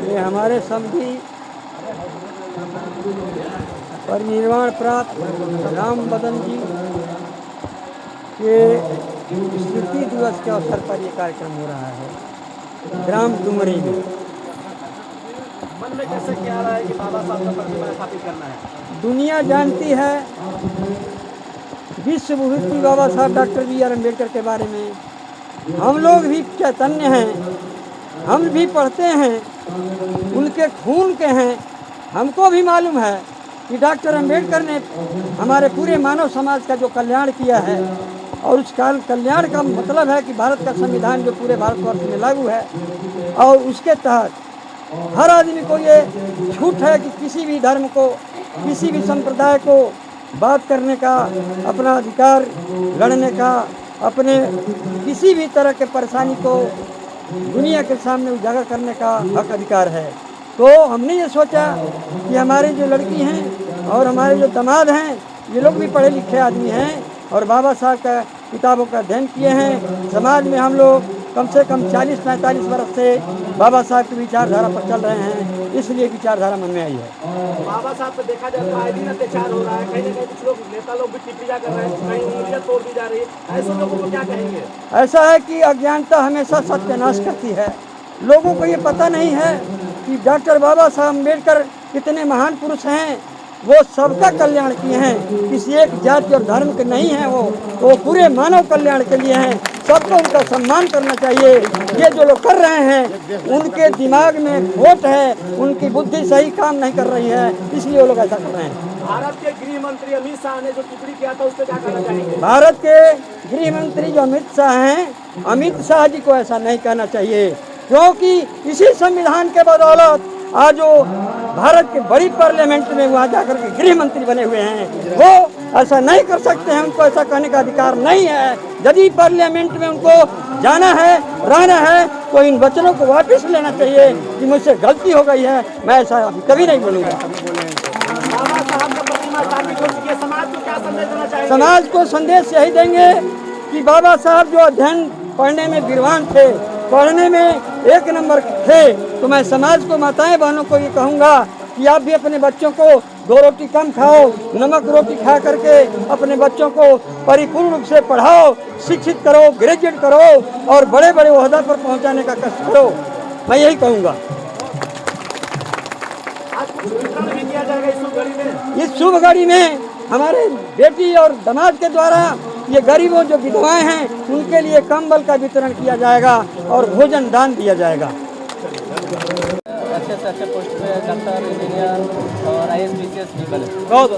ये हमारे समधी परिनिर्वाण प्राप्त राम बदन जी के स्मृति दिवस के अवसर पर ये कार्यक्रम हो रहा है ग्राम डुमरी में। मन में कैसे क्या आ रहा है कि बाबा साहब का प्रतिमा स्थापित करना है? दुनिया जानती है विश्व विभूति बाबा साहब डॉक्टर बी आर अम्बेडकर के बारे में। हम लोग भी चैतन्य हैं, हम भी पढ़ते हैं, उनके खून के हैं। हमको भी मालूम है कि डॉक्टर अम्बेडकर ने हमारे पूरे मानव समाज का जो कल्याण किया है, और उस कल्याण का मतलब है कि भारत का संविधान जो पूरे भारतवर्ष में लागू है, और उसके तहत हर आदमी को ये छूट है कि किसी भी धर्म को, किसी भी संप्रदाय को बात करने का, अपना अधिकार लड़ने का, अपने किसी भी तरह के परेशानी को दुनिया के सामने उजागर करने का हक अधिकार है। तो हमने ये सोचा कि हमारे जो लड़की हैं और हमारे जो दामाद हैं, ये लोग भी पढ़े लिखे आदमी हैं और बाबा साहब का किताबों का अध्ययन किए हैं। समाज में हम लोग कम से कम 40-45 वर्ष से बाबा साहब की विचारधारा पर चल रहे हैं, इसलिए विचारधारा मन में आई है। बाबा साहब पे देखा जाए तो आए दिन अत्याचार हो रहा है, कहीं ना कहीं कुछ लोग नेता लोग भी टिप्पणियां कर रहे हैं, कहीं उंगलियां तोड़ दी जा रही है, ऐसे लोगों को क्या कहेंगे? ऐसा है कि अज्ञानता हमेशा सत्यानाश करती है। लोगों को ये पता नहीं है कि डॉक्टर बाबा साहब अम्बेडकर कितने महान पुरुष हैं। वो सबका कल्याण किए हैं, किसी एक जाति और धर्म के नहीं हैं। वो पूरे मानव कल्याण के लिए हैं। सबको उनका सम्मान करना चाहिए। ये जो लोग कर रहे हैं उनके दिमाग में खोट है, उनकी बुद्धि सही काम नहीं कर रही है, इसलिए वो लोग ऐसा कर रहे हैं। भारत के गृह मंत्री अमित शाह ने जो टिप्पणी किया था उस पर क्या कहना चाहेंगे? भारत के गृह मंत्री जो अमित शाह हैं, अमित शाह जी को ऐसा नहीं कहना चाहिए, क्योंकि इसी संविधान के बदौलत आज जो भारत के बड़ी पार्लियामेंट में वहाँ जाकर के गृह मंत्री बने हुए हैं, वो ऐसा नहीं कर सकते हैं। उनको ऐसा कहने का अधिकार नहीं है। यदि पार्लियामेंट में उनको जाना है, रहना है, तो इन वचनों को वापस लेना चाहिए कि मुझसे गलती हो गई है, मैं ऐसा कभी नहीं बोलूँगा। बाबा साहब का प्रतिमा स्थापित हो चुकी है, समाज को क्या संदेश देना चाहेंगे? समाज को संदेश यही देंगे कि बाबा साहब जो अध्ययन पढ़ने में विद्वान थे, पढ़ने में एक नंबर थे, तो मैं समाज को, माताएं बहनों को ये कहूँगा कि आप भी अपने बच्चों को 2 रोटी कम खाओ, नमक रोटी खा करके अपने बच्चों को परिपूर्ण रूप से पढ़ाओ, शिक्षित करो, ग्रेजुएट करो और बड़े बड़े ओहदा पर पहुँचाने का कष्ट करो। मैं यही कहूँगा। आज कुछ वितरण भी किया जाएगा इस शुभ घड़ी में। इस शुभ घड़ी में हमारे बेटी और दामाद के द्वारा ये गरीबों जो विधवाएं हैं उनके लिए कंबल का वितरण किया जाएगा और भोजन दान दिया जाएगा। अच्छे से अच्छे पोस्ट पे डॉक्टर, इंजीनियर और IAS, BCS निकले। बहुत